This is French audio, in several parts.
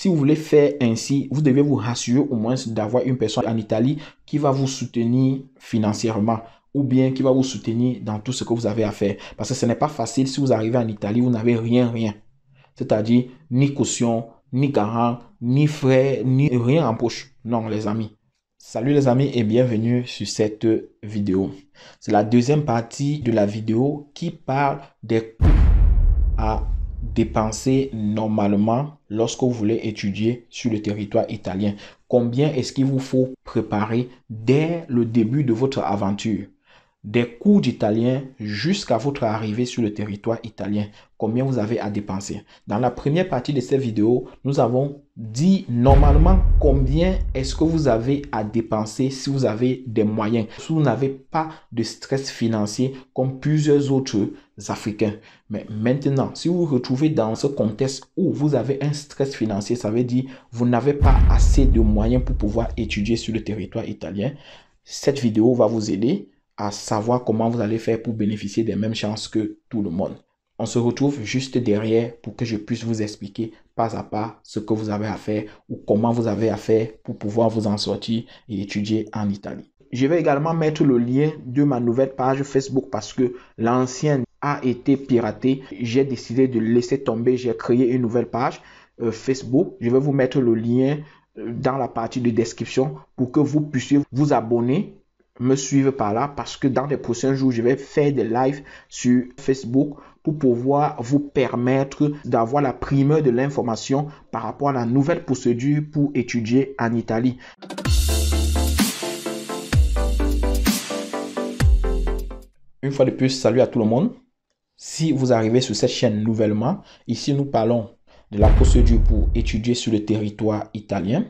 Si vous voulez faire ainsi, vous devez vous rassurer au moins d'avoir une personne en Italie qui va vous soutenir financièrement ou bien qui va vous soutenir dans tout ce que vous avez à faire. Parce que ce n'est pas facile si vous arrivez en Italie, vous n'avez rien. C'est-à-dire ni caution, ni garant, ni frais, ni rien en poche. Non, les amis. Salut les amis et bienvenue sur cette vidéo. C'est la deuxième partie de la vidéo qui parle des coûts à dépenser normalement lorsque vous voulez étudier sur le territoire italien. Combien est-ce qu'il vous faut préparer dès le début de votre aventure? Des cours d'italien jusqu'à votre arrivée sur le territoire italien. Combien vous avez à dépenser? Dans la première partie de cette vidéo, nous avons dit normalement combien est-ce que vous avez à dépenser si vous avez des moyens, si vous n'avez pas de stress financier comme plusieurs autres Africains. Mais maintenant, si vous vous retrouvez dans ce contexte où vous avez un stress financier, ça veut dire vous n'avez pas assez de moyens pour pouvoir étudier sur le territoire italien, cette vidéo va vous aider à savoir comment vous allez faire pour bénéficier des mêmes chances que tout le monde. On se retrouve juste derrière pour que je puisse vous expliquer pas à pas ce que vous avez à faire ou comment vous avez à faire pour pouvoir vous en sortir et étudier en Italie. Je vais également mettre le lien de ma nouvelle page Facebook parce que l'ancienne a été piratée. J'ai décidé de laisser tomber. J'ai créé une nouvelle page Facebook. Je vais vous mettre le lien dans la partie de description pour que vous puissiez vous abonner, me suivre par là parce que dans les prochains jours, je vais faire des lives sur Facebook pour pouvoir vous permettre d'avoir la primeur de l'information par rapport à la nouvelle procédure pour étudier en Italie. Une fois de plus, salut à tout le monde. Si vous arrivez sur cette chaîne nouvellement, ici nous parlons de la procédure pour étudier sur le territoire italien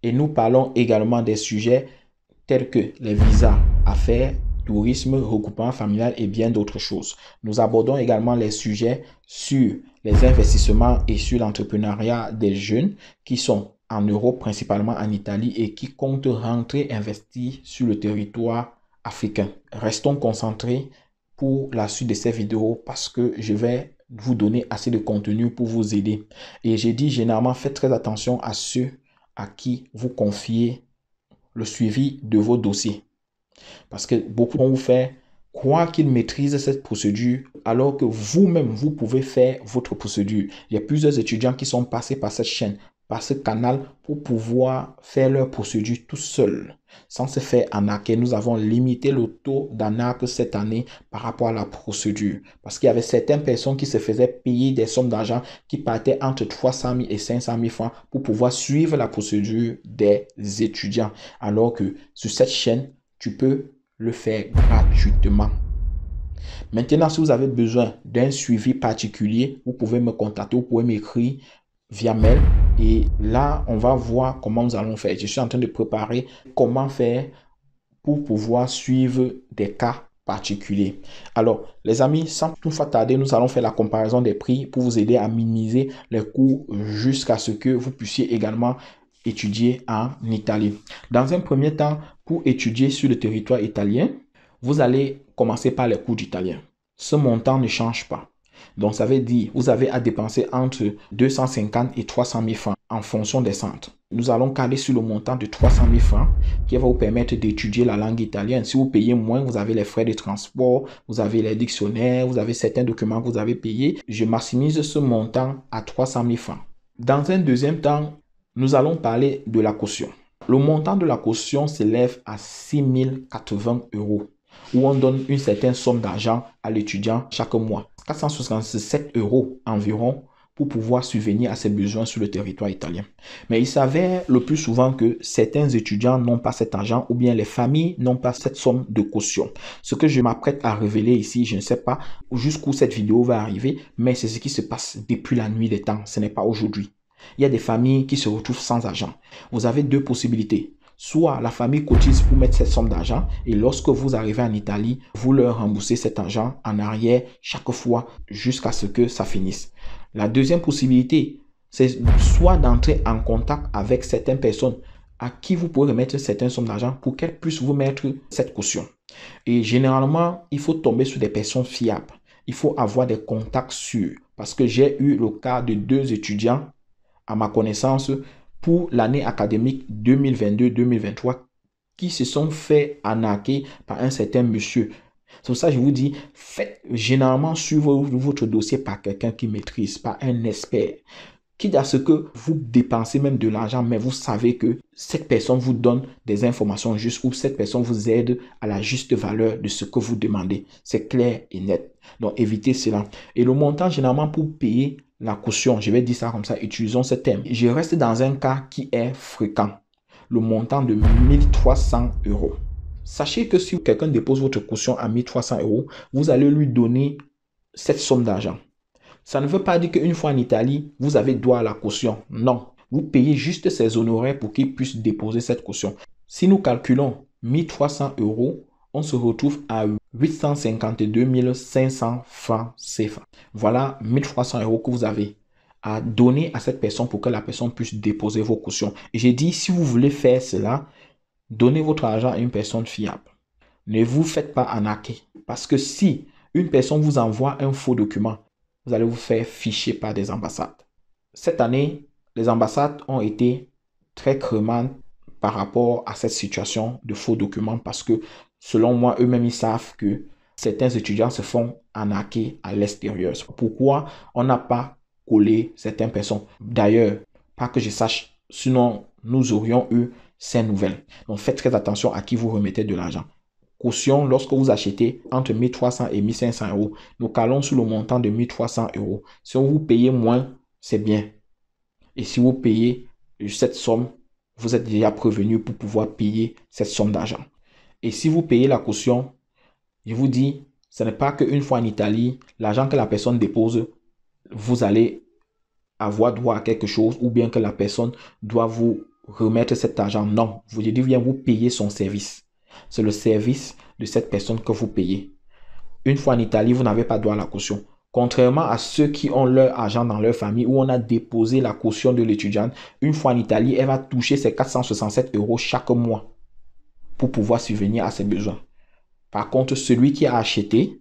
et nous parlons également des sujets tels que les visas, affaires, tourisme, regroupement familial et bien d'autres choses. Nous abordons également les sujets sur les investissements et sur l'entrepreneuriat des jeunes qui sont en Europe, principalement en Italie, et qui comptent rentrer investir sur le territoire africain. Restons concentrés pour la suite de cette vidéo parce que je vais vous donner assez de contenu pour vous aider. Et j'ai dit généralement, faites très attention à ceux à qui vous confiez le suivi de vos dossiers. Parce que beaucoup vont vous faire croire qu'ils maîtrisent cette procédure alors que vous-même, vous pouvez faire votre procédure. Il y a plusieurs étudiants qui sont passés par cette chaîne, par ce canal pour pouvoir faire leur procédure tout seul, sans se faire arnaquer. Nous avons limité le taux d'arnaque cette année par rapport à la procédure. Parce qu'il y avait certaines personnes qui se faisaient payer des sommes d'argent qui partaient entre 300 000 et 500 000 francs pour pouvoir suivre la procédure des étudiants. Alors que sur cette chaîne, tu peux le faire gratuitement. Maintenant, si vous avez besoin d'un suivi particulier, vous pouvez me contacter, vous pouvez m'écrire via mail et là, on va voir comment nous allons faire. Je suis en train de préparer comment faire pour pouvoir suivre des cas particuliers. Alors, les amis, sans plus tarder, nous allons faire la comparaison des prix pour vous aider à minimiser les coûts jusqu'à ce que vous puissiez également étudier en Italie. Dans un premier temps, pour étudier sur le territoire italien, vous allez commencer par les cours d'italien. Ce montant ne change pas. Donc, ça veut dire vous avez à dépenser entre 250 et 300 000 francs en fonction des centres. Nous allons caler sur le montant de 300 000 francs qui va vous permettre d'étudier la langue italienne. Si vous payez moins, vous avez les frais de transport, vous avez les dictionnaires, vous avez certains documents que vous avez payés. Je maximise ce montant à 300 000 francs. Dans un deuxième temps, nous allons parler de la caution. Le montant de la caution s'élève à 6 080 €, où on donne une certaine somme d'argent à l'étudiant chaque mois. 467 € environ pour pouvoir subvenir à ses besoins sur le territoire italien. Mais il s'avère le plus souvent que certains étudiants n'ont pas cet argent ou bien les familles n'ont pas cette somme de caution. Ce que je m'apprête à révéler ici, je ne sais pas jusqu'où cette vidéo va arriver, mais c'est ce qui se passe depuis la nuit des temps, ce n'est pas aujourd'hui. Il y a des familles qui se retrouvent sans argent. Vous avez deux possibilités. Soit la famille cotise pour mettre cette somme d'argent et lorsque vous arrivez en Italie, vous leur remboursez cet argent en arrière chaque fois jusqu'à ce que ça finisse. La deuxième possibilité, c'est soit d'entrer en contact avec certaines personnes à qui vous pouvez remettre certaines sommes d'argent pour qu'elles puissent vous mettre cette caution. Et généralement, il faut tomber sur des personnes fiables. Il faut avoir des contacts sûrs parce que j'ai eu le cas de deux étudiants à ma connaissance, pour l'année académique 2022-2023 qui se sont fait arnaquer par un certain monsieur. C'est pour ça que je vous dis, faites généralement suivre votre dossier par quelqu'un qui maîtrise, par un expert. Quitte à ce que vous dépensez même de l'argent, mais vous savez que cette personne vous donne des informations justes ou cette personne vous aide à la juste valeur de ce que vous demandez. C'est clair et net. Donc, évitez cela. Et le montant, généralement, pour payer la caution, je vais dire ça comme ça, utilisons ce terme. Je reste dans un cas qui est fréquent. Le montant de 1300 euros. Sachez que si quelqu'un dépose votre caution à 1300 euros, vous allez lui donner cette somme d'argent. Ça ne veut pas dire qu'une fois en Italie, vous avez droit à la caution. Non, vous payez juste ses honoraires pour qu'il puisse déposer cette caution. Si nous calculons 1300 euros, on se retrouve à 852 500 francs CFA. Voilà 1300 euros que vous avez à donner à cette personne pour que la personne puisse déposer vos cautions. Et j'ai dit, si vous voulez faire cela, donnez votre argent à une personne fiable. Ne vous faites pas arnaquer. Parce que si une personne vous envoie un faux document, vous allez vous faire ficher par des ambassades. Cette année, les ambassades ont été très crémantes par rapport à cette situation de faux documents parce que, selon moi, eux-mêmes, ils savent que certains étudiants se font arnaquer à l'extérieur. Pourquoi on n'a pas collé certaines personnes? D'ailleurs, pas que je sache, sinon nous aurions eu ces nouvelles. Donc, faites très attention à qui vous remettez de l'argent. Caution, lorsque vous achetez entre 1300 et 1500 euros, nous calons sur le montant de 1300 euros. Si vous payez moins, c'est bien. Et si vous payez cette somme, vous êtes déjà prévenu pour pouvoir payer cette somme d'argent. Et si vous payez la caution, je vous dis, ce n'est pas qu'une fois en Italie, l'argent que la personne dépose, vous allez avoir droit à quelque chose ou bien que la personne doit vous remettre cet argent. Non, vous devez bien vous payer son service. C'est le service de cette personne que vous payez. Une fois en Italie, vous n'avez pas droit à la caution. Contrairement à ceux qui ont leur argent dans leur famille où on a déposé la caution de l'étudiante, une fois en Italie, elle va toucher ses 467 euros chaque mois pour pouvoir subvenir à ses besoins. Par contre, celui qui a acheté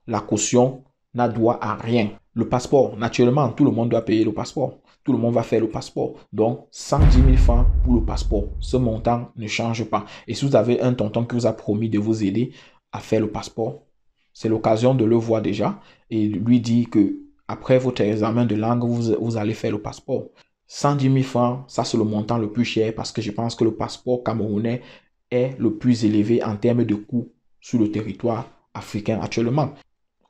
la caution n'a droit à rien. Le passeport, naturellement, tout le monde doit payer le passeport. Tout le monde va faire le passeport. Donc, 110 000 francs pour le passeport. Ce montant ne change pas. Et si vous avez un tonton qui vous a promis de vous aider à faire le passeport, c'est l'occasion de le voir déjà et lui dire que après votre examen de langue, vous allez faire le passeport. 110 000 francs, ça c'est le montant le plus cher parce que je pense que le passeport camerounais est le plus élevé en termes de coût sur le territoire africain actuellement,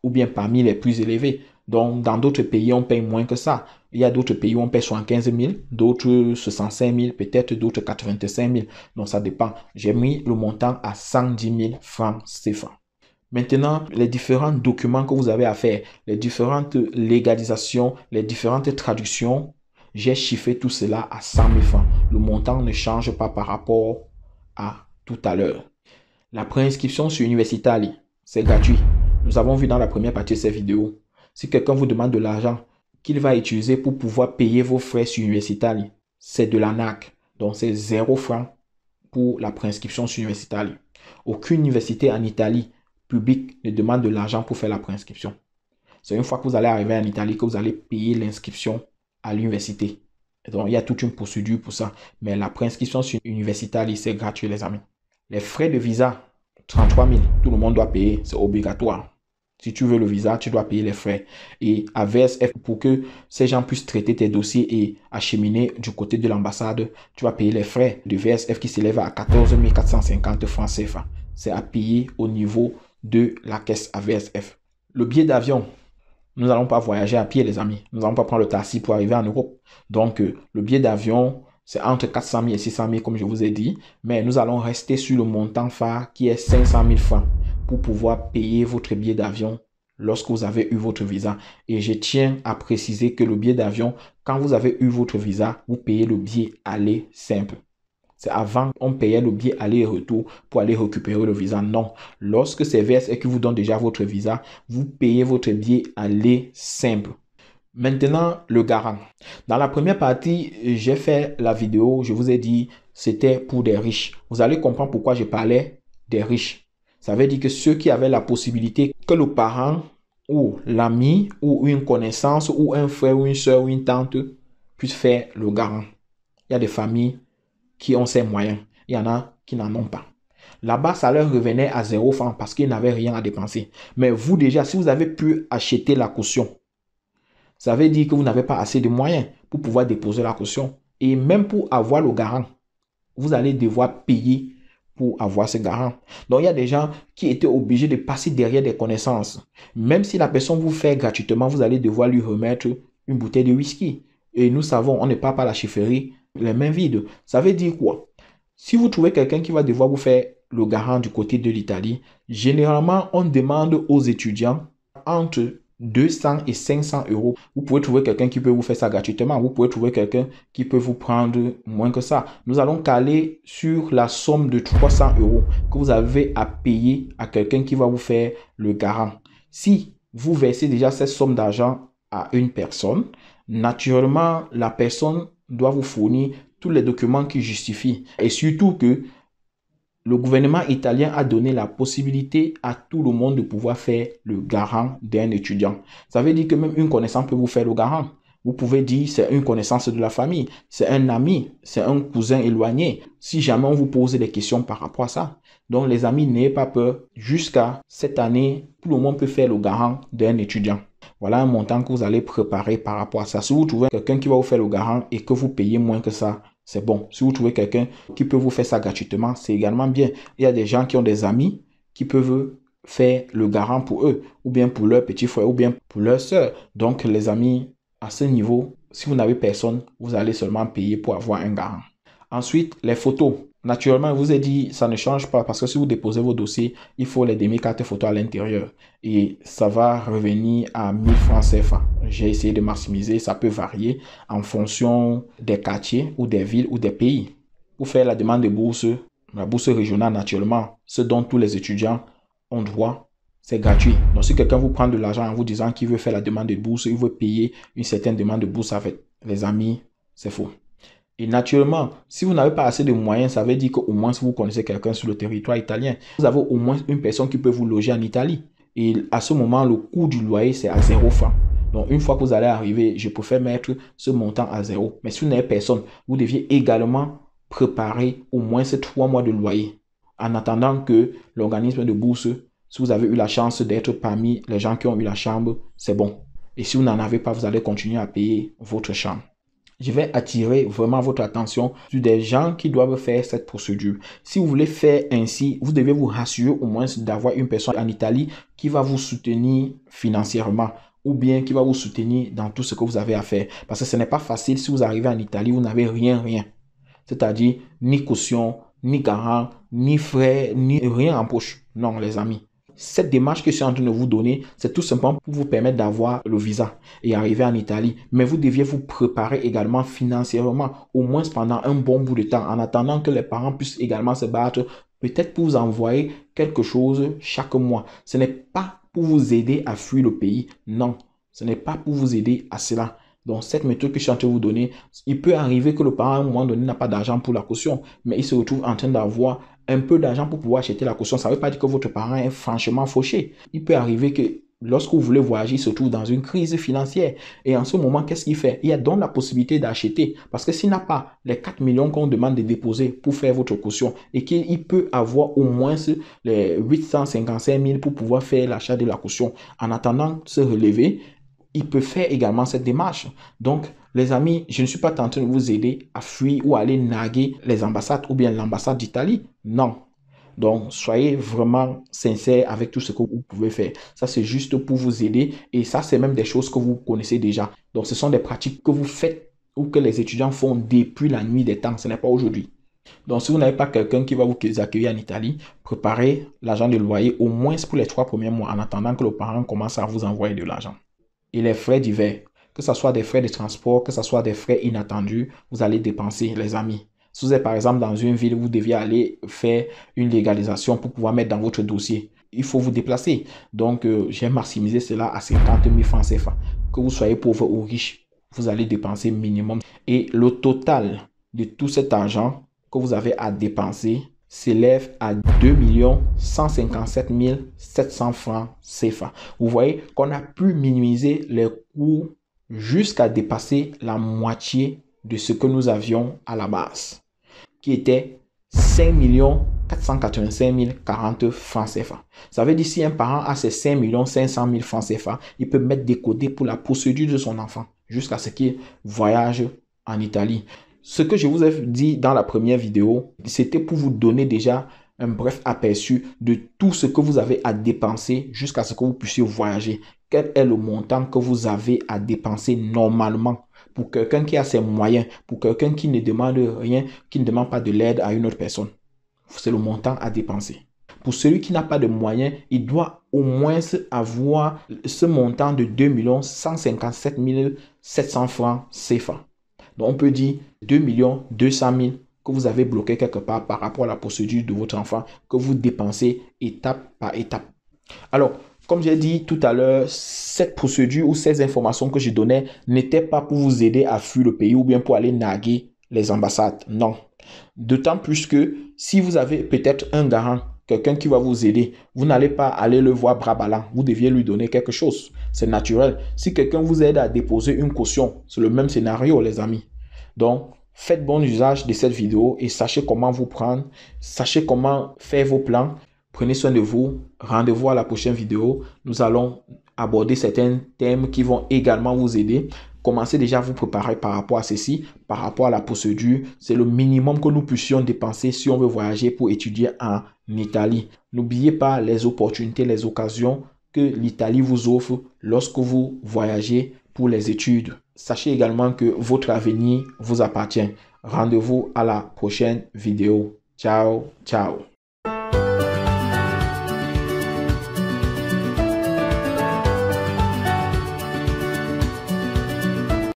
ou bien parmi les plus élevés. Donc, dans d'autres pays, on paye moins que ça. Il y a d'autres pays où on paye 75 000, d'autres 65 000, peut-être d'autres 85 000. Donc, ça dépend. J'ai mis le montant à 110 000 francs CFA. Maintenant, les différents documents que vous avez à faire, les différentes légalisations, les différentes traductions, j'ai chiffré tout cela à 100 000 francs. Le montant ne change pas par rapport à tout à l'heure. La préinscription sur Universitalia, c'est gratuit. Nous avons vu dans la première partie de cette vidéo. Si quelqu'un vous demande de l'argent qu'il va utiliser pour pouvoir payer vos frais sur Universitalia, c'est de l'arnaque. Donc, c'est 0 francs pour la préinscription sur Universitalia. Aucune université en Italie publique ne demande de l'argent pour faire la préinscription. C'est une fois que vous allez arriver en Italie que vous allez payer l'inscription à l'université. Donc, il y a toute une procédure pour ça. Mais la préinscription sur Universitalia, c'est gratuit, les amis. Les frais de visa, 33 000, tout le monde doit payer, c'est obligatoire. Si tu veux le visa, tu dois payer les frais. Et à VSF, pour que ces gens puissent traiter tes dossiers et acheminer du côté de l'ambassade, tu vas payer les frais de VSF qui s'élèvent à 14 450 francs CFA. C'est à payer au niveau de la caisse à VSF. Le billet d'avion, nous n'allons pas voyager à pied, les amis. Nous n'allons pas prendre le taxi pour arriver en Europe. Donc, le billet d'avion, c'est entre 400 000 et 600 000, comme je vous ai dit. Mais nous allons rester sur le montant phare qui est 500 000 francs pour pouvoir payer votre billet d'avion lorsque vous avez eu votre visa. Et je tiens à préciser que le billet d'avion, quand vous avez eu votre visa, vous payez le billet aller simple. C'est avant on payait le billet aller et retour pour aller récupérer le visa. Non. Lorsque c'est VSF qui vous donne déjà votre visa, vous payez votre billet aller simple. Maintenant, le garant. Dans la première partie, j'ai fait la vidéo, je vous ai dit, c'était pour des riches. Vous allez comprendre pourquoi je parlais des riches. Ça veut dire que ceux qui avaient la possibilité que le parent ou l'ami ou une connaissance ou un frère ou une soeur ou une tante puisse faire le garant. Il y a des familles qui ont ces moyens. Il y en a qui n'en ont pas. Là-bas, ça leur revenait à 0 francs parce qu'ils n'avaient rien à dépenser. Mais vous déjà, si vous avez pu acheter la caution, ça veut dire que vous n'avez pas assez de moyens pour pouvoir déposer la caution. Et même pour avoir le garant, vous allez devoir payer pour avoir ce garant. Donc, il y a des gens qui étaient obligés de passer derrière des connaissances. Même si la personne vous fait gratuitement, vous allez devoir lui remettre une bouteille de whisky. Et nous savons, on ne part pas à la chefferie les mains vides. Ça veut dire quoi? Si vous trouvez quelqu'un qui va devoir vous faire le garant du côté de l'Italie, généralement, on demande aux étudiants entre 200 et 500 euros. Vous pouvez trouver quelqu'un qui peut vous faire ça gratuitement. Vous pouvez trouver quelqu'un qui peut vous prendre moins que ça. Nous allons caler sur la somme de 300 euros que vous avez à payer à quelqu'un qui va vous faire le garant. Si vous versez déjà cette somme d'argent à une personne, naturellement, la personne doit vous fournir tous les documents qui justifient. Et surtout que le gouvernement italien a donné la possibilité à tout le monde de pouvoir faire le garant d'un étudiant. Ça veut dire que même une connaissance peut vous faire le garant. Vous pouvez dire c'est une connaissance de la famille, c'est un ami, c'est un cousin éloigné. Si jamais on vous pose des questions par rapport à ça. Donc les amis, n'ayez pas peur. Jusqu'à cette année, tout le monde peut faire le garant d'un étudiant. Voilà un montant que vous allez préparer par rapport à ça. Si vous trouvez quelqu'un qui va vous faire le garant et que vous payez moins que ça, c'est bon. Si vous trouvez quelqu'un qui peut vous faire ça gratuitement, c'est également bien. Il y a des gens qui ont des amis qui peuvent faire le garant pour eux, ou bien pour leur petit frère, ou bien pour leur soeur. Donc les amis, à ce niveau, si vous n'avez personne, vous allez seulement payer pour avoir un garant. Ensuite, les photos. Naturellement, je vous ai dit, ça ne change pas parce que si vous déposez vos dossiers, il faut les demi-cartes photos à l'intérieur. Et ça va revenir à 1000 francs CFA. J'ai essayé de maximiser, ça peut varier en fonction des quartiers ou des villes ou des pays. Pour faire la demande de bourse, la bourse régionale naturellement, ce dont tous les étudiants ont droit, c'est gratuit. Donc si quelqu'un vous prend de l'argent en vous disant qu'il veut faire la demande de bourse, il veut payer une certaine demande de bourse avec les amis, c'est faux. Et naturellement, si vous n'avez pas assez de moyens, ça veut dire qu'au moins si vous connaissez quelqu'un sur le territoire italien, vous avez au moins une personne qui peut vous loger en Italie. Et à ce moment, le coût du loyer, c'est à 0 francs. Donc, une fois que vous allez arriver, je préfère mettre ce montant à 0. Mais si vous n'avez personne, vous deviez également préparer au moins ces 3 mois de loyer. En attendant que l'organisme de bourse, si vous avez eu la chance d'être parmi les gens qui ont eu la chambre, c'est bon. Et si vous n'en avez pas, vous allez continuer à payer votre chambre. Je vais attirer vraiment votre attention sur des gens qui doivent faire cette procédure. Si vous voulez faire ainsi, vous devez vous rassurer au moins d'avoir une personne en Italie qui va vous soutenir financièrement ou bien qui va vous soutenir dans tout ce que vous avez à faire. Parce que ce n'est pas facile si vous arrivez en Italie, vous n'avez rien. C'est-à-dire ni caution, ni garant, ni frais, ni rien en poche. Non, les amis. Cette démarche que je suis en train de vous donner, c'est tout simplement pour vous permettre d'avoir le visa et arriver en Italie. Mais vous deviez vous préparer également financièrement, au moins pendant un bon bout de temps, en attendant que les parents puissent également se battre, peut-être pour vous envoyer quelque chose chaque mois. Ce n'est pas pour vous aider à fuir le pays. Non, ce n'est pas pour vous aider à cela. Donc, cette méthode que je suis en train de vous donner, il peut arriver que le parent, à un moment donné, n'a pas d'argent pour la caution, mais il se retrouve en train d'avoir un peu d'argent pour pouvoir acheter la caution. Ça ne veut pas dire que votre parent est franchement fauché. Il peut arriver que lorsque vous voulez voyager, il se trouve dans une crise financière. Et en ce moment, qu'est-ce qu'il fait? Il y a donc la possibilité d'acheter. Parce que s'il n'a pas les 4 millions qu'on demande de déposer pour faire votre caution et qu'il peut avoir au moins les 855 000 pour pouvoir faire l'achat de la caution en attendant de se relever, il peut faire également cette démarche. Donc, les amis, je ne suis pas en train de vous aider à fuir ou à aller narguer les ambassades ou bien l'ambassade d'Italie. Non. Donc, soyez vraiment sincères avec tout ce que vous pouvez faire. Ça, c'est juste pour vous aider. Et ça, c'est même des choses que vous connaissez déjà. Donc, ce sont des pratiques que vous faites ou que les étudiants font depuis la nuit des temps. Ce n'est pas aujourd'hui. Donc, si vous n'avez pas quelqu'un qui va vous accueillir en Italie, préparez l'argent de loyer au moins pour les 3 premiers mois en attendant que le parent commence à vous envoyer de l'argent. Et les frais divers, que ce soit des frais de transport, que ce soit des frais inattendus, vous allez dépenser, les amis. Si vous êtes par exemple dans une ville, vous deviez aller faire une légalisation pour pouvoir mettre dans votre dossier. Il faut vous déplacer. Donc, j'ai maximisé cela à 50 000 francs CFA. Que vous soyez pauvre ou riche, vous allez dépenser minimum. Et le total de tout cet argent que vous avez à dépenser s'élève à 2 157 700 francs CFA. Vous voyez qu'on a pu minimiser les coûts jusqu'à dépasser la moitié de ce que nous avions à la base, qui était 5 485 040 francs CFA. Ça veut dire si un parent a ses 5 500 000 francs CFA, il peut mettre des côtés pour la procédure de son enfant jusqu'à ce qu'il voyage en Italie. Ce que je vous ai dit dans la première vidéo, c'était pour vous donner déjà un bref aperçu de tout ce que vous avez à dépenser jusqu'à ce que vous puissiez voyager. Quel est le montant que vous avez à dépenser normalement pour quelqu'un qui a ses moyens, pour quelqu'un qui ne demande rien, qui ne demande pas de l'aide à une autre personne? C'est le montant à dépenser. Pour celui qui n'a pas de moyens, il doit au moins avoir ce montant de 2 157 700 francs CFA. Donc, on peut dire 2 200 000 que vous avez bloqué quelque part par rapport à la procédure de votre enfant, que vous dépensez étape par étape. Alors, comme j'ai dit tout à l'heure, cette procédure ou ces informations que je donnais n'étaient pas pour vous aider à fuir le pays ou bien pour aller narguer les ambassades. Non. D'autant plus que si vous avez peut-être un garant, quelqu'un qui va vous aider, vous n'allez pas aller le voir bras ballants. Vous deviez lui donner quelque chose. C'est naturel. Si quelqu'un vous aide à déposer une caution, c'est le même scénario, les amis. Donc, faites bon usage de cette vidéo et sachez comment vous prendre. Sachez comment faire vos plans. Prenez soin de vous. Rendez-vous à la prochaine vidéo. Nous allons aborder certains thèmes qui vont également vous aider. Commencez déjà à vous préparer par rapport à ceci, par rapport à la procédure. C'est le minimum que nous puissions dépenser si on veut voyager pour étudier en Italie. N'oubliez pas les opportunités, les occasions que l'Italie vous offre lorsque vous voyagez pour les études. Sachez également que votre avenir vous appartient. Rendez-vous à la prochaine vidéo. Ciao, ciao.